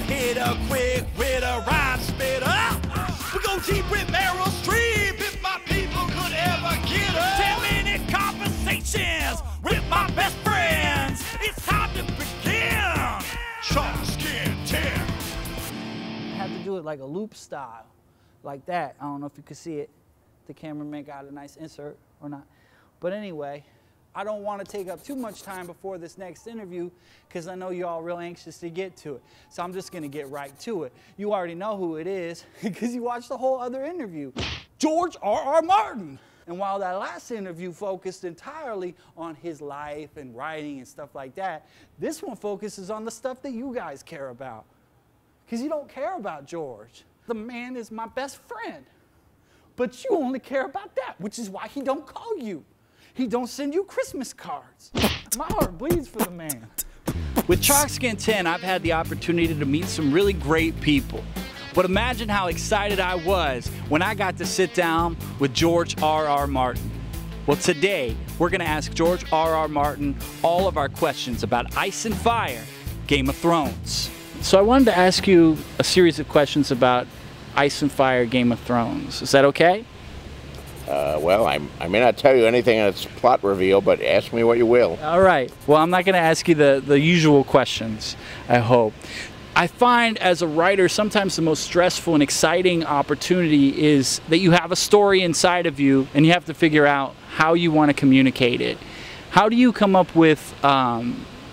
hitter, quick with a rhyme spitter. We go deep with Meryl Streep if my people could ever get her. 10-minute conversations with my best friends. It's time to begin. Shark Skin 10. I have to do it like a loop style, like that. I don't know if you can see it. The cameraman got a nice insert or not. But anyway, I don't want to take up too much time before this next interview because I know you're all real anxious to get to it. So I'm just going to get right to it. You already know who it is because you watched the whole other interview. George R.R. Martin. And while that last interview focused entirely on his life and writing and stuff like that, this one focuses on the stuff that you guys care about. Because you don't care about George. The man is my best friend. But you only care about that, which is why he don't call you. He don't send you Christmas cards. My heart bleeds for the man. With Shark Skin 10, I've had the opportunity to meet some really great people. But imagine how excited I was when I got to sit down with George R.R. Martin. Well, today, we're gonna ask George R.R. Martin all of our questions about Ice and Fire, Game of Thrones. So I wanted to ask you a series of questions about Ice and Fire, Game of Thrones. Is that okay? Well, I may not tell you anything that's plot reveal, but ask me what you will. All right. Well, I'm not going to ask you the usual questions, I hope. I find as a writer, sometimes the most stressful and exciting opportunity is that you have a story inside of you and you have to figure out how you want to communicate it. How do you come up with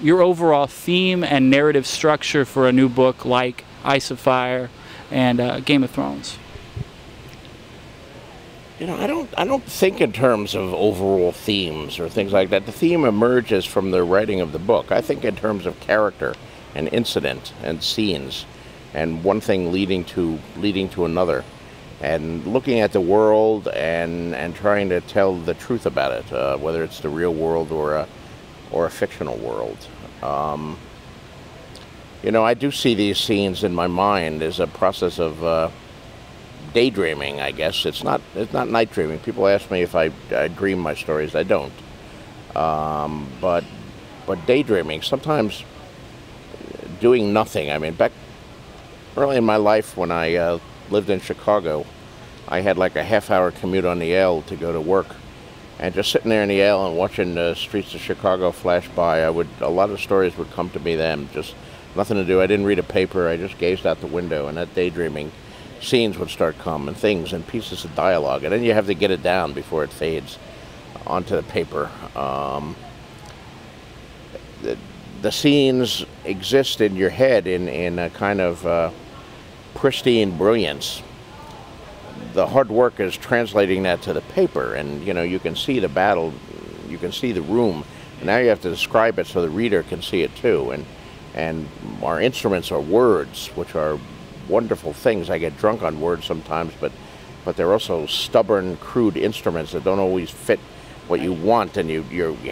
your overall theme and narrative structure for a new book like Ice and Fire and Game of Thrones? You know, I don't think in terms of overall themes or things like that. The theme emerges from the writing of the book. I think in terms of character and incident and scenes, and one thing leading to another, and looking at the world and trying to tell the truth about it, whether it's the real world or a fictional world. You know, I do see these scenes in my mind as a process of daydreaming, I guess. It's not night dreaming. People ask me if I dream my stories. I don't. But daydreaming, sometimes doing nothing. I mean, back early in my life when I lived in Chicago, I had like a half-hour commute on the L to go to work. And just sitting there in the L and watching the streets of Chicago flash by, a lot of stories would come to me then. Just nothing to do. I didn't read a paper. I just gazed out the window, and that daydreaming, scenes would start coming, things and pieces of dialogue, and then you have to get it down before it fades onto the paper. The scenes exist in your head in a kind of pristine brilliance. The hard work is translating that to the paper, and you know, you can see the battle, you can see the room, and now you have to describe it so the reader can see it too. And our instruments are words, which are wonderful things. I get drunk on words sometimes, but they're also stubborn, crude instruments that don't always fit what you want, and you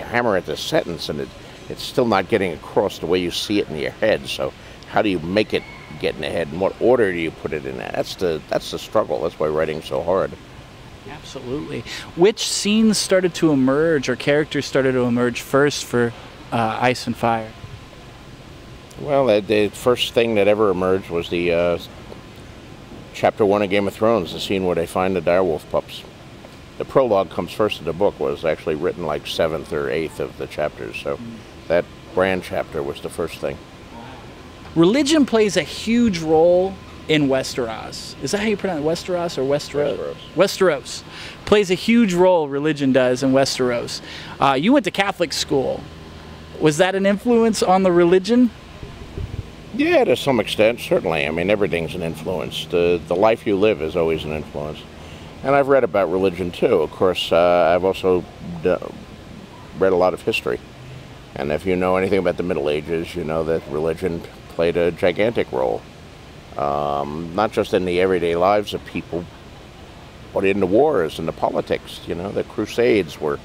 hammer at the sentence, and it's still not getting across the way you see it in your head. So how do you make it get in the head, and what order do you put it in? That's the struggle. That's why writing's so hard. Absolutely. Which scenes started to emerge, or characters started to emerge first for Ice and Fire? Well, the first thing that ever emerged was the chapter 1 of Game of Thrones, the scene where they find the direwolf pups. The prologue comes first in the book, was actually written like 7th or 8th of the chapters, so that brand chapter was the first thing. Religion plays a huge role in Westeros. Is that how you pronounce it? Westeros or Westeros? Westeros. Plays a huge role, religion does, in Westeros. You went to Catholic school. Was that an influence on the religion? Yeah, to some extent, certainly. I mean, everything's an influence. The life you live is always an influence. And I've read about religion, too. Of course, I've also read a lot of history. And if you know anything about the Middle Ages, you know that religion played a gigantic role. Not just in the everyday lives of people, but in the wars and the politics. You know, the Crusades were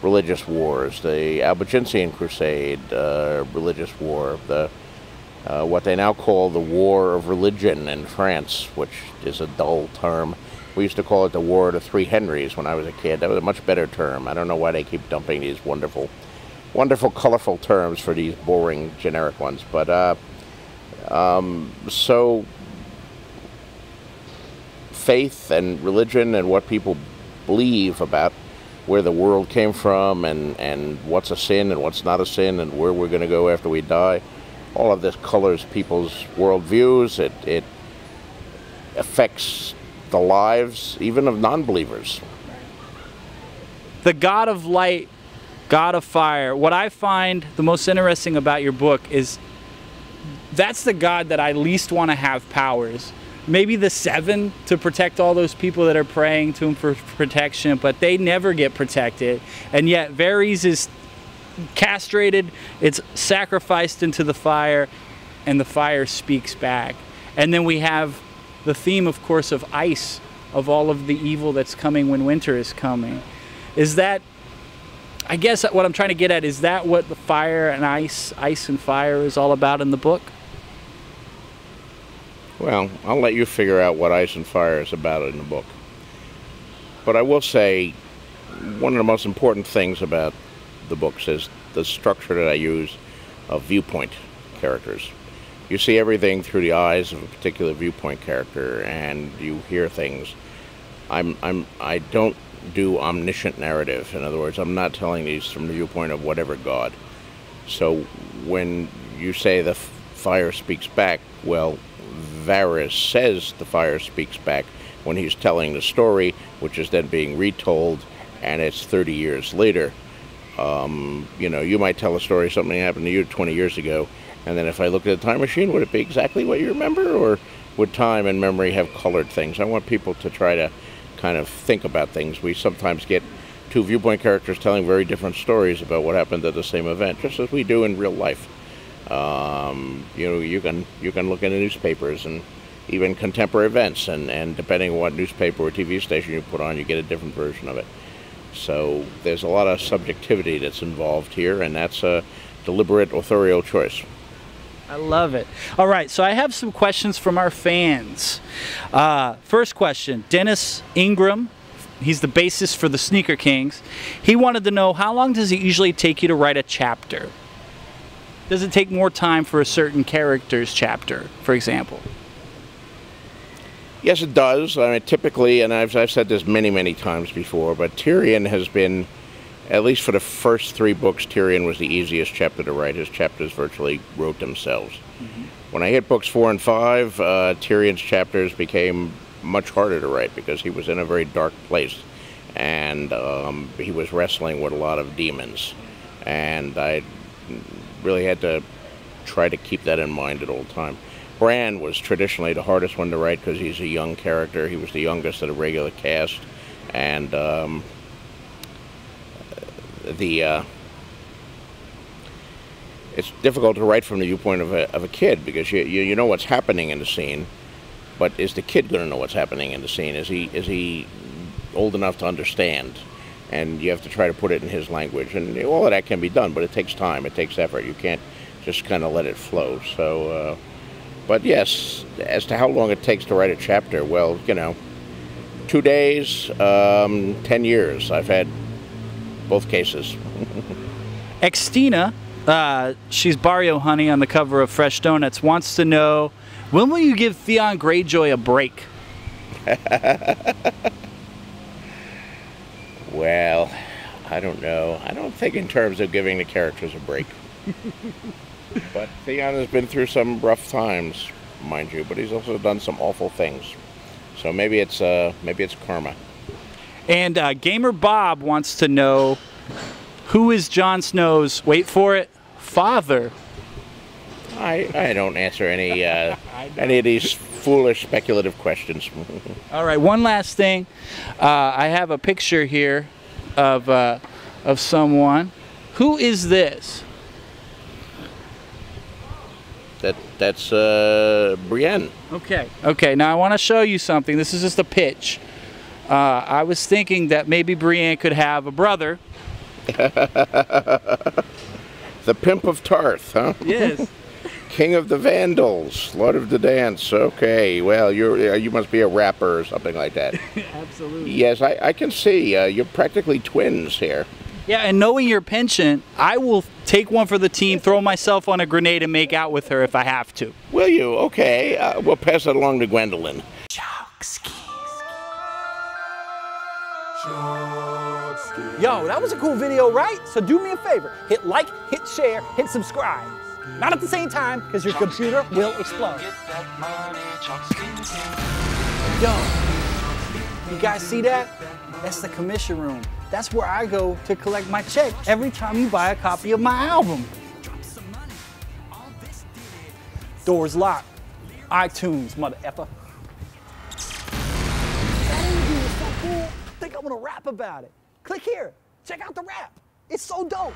religious wars. The Albigensian Crusade, religious war. What they now call the War of Religion in France, which is a dull term. We used to call it the War of the Three Henrys when I was a kid. That was a much better term. I don't know why they keep dumping these wonderful, colorful terms for these boring, generic ones. But So faith and religion and what people believe about where the world came from and what's a sin and what's not a sin and where we're going to go after we die, all of this colors people's worldviews. It affects the lives even of non-believers. The God of light, God of fire. What I find the most interesting about your book is that's the God that I least want to have powers. Maybe the 7 to protect all those people that are praying to him for protection, but they never get protected. And yet Varys is castrated, it's sacrificed into the fire, and the fire speaks back. And then we have the theme, of course, of ice, of all of the evil that's coming when winter is coming. Is that, I guess what I'm trying to get at, is that what the fire and ice and fire is all about in the book? Well, I'll let you figure out what Ice and Fire is about in the book. But I will say, one of the most important things about the books is the structure that I use of viewpoint characters. You see everything through the eyes of a particular viewpoint character, and you hear things. I don't do omniscient narrative. In other words, I'm not telling these from the viewpoint of whatever God. So when you say the fire speaks back, well, Varys says the fire speaks back when he's telling the story, which is then being retold, and it's 30 years later. You know, you might tell a story, something happened to you 20 years ago, and then if I look at the time machine, would it be exactly what you remember, or would time and memory have colored things? I want people to try to kind of think about things. We sometimes get 2 viewpoint characters telling very different stories about what happened at the same event, just as we do in real life. You know, you can look into newspapers and even contemporary events, and depending on what newspaper or TV station you put on, you get a different version of it. So there's a lot of subjectivity that's involved here, and that's a deliberate authorial choice. I love it. All right, so I have some questions from our fans. First question, Dennis Ingram. He's the bassist for the Sneaker Kings. He wanted to know, how long does it usually take you to write a chapter? Does it take more time for a certain character's chapter, for example? Yes, it does. I mean, typically, and I've said this many times before, but Tyrion has been, at least for the first 3 books, Tyrion was the easiest chapter to write. His chapters virtually wrote themselves. Mm-hmm. When I hit books 4 and 5, Tyrion's chapters became much harder to write because he was in a very dark place, and he was wrestling with a lot of demons, and I really had to try to keep that in mind at all time. Bran was traditionally the hardest one to write because he's a young character. He was the youngest of the regular cast, and it's difficult to write from the viewpoint of a kid because you know what's happening in the scene, but is the kid going to know what's happening in the scene? Is he old enough to understand? And you have to try to put it in his language, and all of that can be done, but it takes time, it takes effort. You can't just kind of let it flow. So, but yes, as to how long it takes to write a chapter, well, you know, 2 days, 10 years. I've had both cases. Xtina, she's Barrio Honey on the cover of Fresh Donuts, wants to know, when will you give Theon Greyjoy a break? Well, I don't know. I don't think in terms of giving the characters a break. But Theon has been through some rough times, mind you, but he's also done some awful things. So maybe it's karma. And Gamer Bob wants to know, who is Jon Snow's, wait for it, father? I don't answer any of these foolish speculative questions. All right, one last thing. I have a picture here of someone. Who is this? That's Brienne. Okay. Now I want to show you something. This is just a pitch. I was thinking that maybe Brienne could have a brother. The Pimp of Tarth, huh? Yes. King of the Vandals, Lord of the Dance. Okay, well, you must be a rapper or something like that. Absolutely. Yes, I can see. You're practically twins here. Yeah, and knowing your penchant, I will take one for the team, throw myself on a grenade, and make out with her if I have to. Will you? Okay. We'll pass it along to Gwendolyn. Yo, that was a cool video, right? So do me a favor. Hit like, hit share, hit subscribe. Not at the same time, because your computer will explode. Yo, you guys see that? That's the commission room. That's where I go to collect my check every time you buy a copy of my album. Doors locked. iTunes, mother effer. That interview was so cool. I think I'm gonna rap about it. Click here. Check out the rap. It's so dope.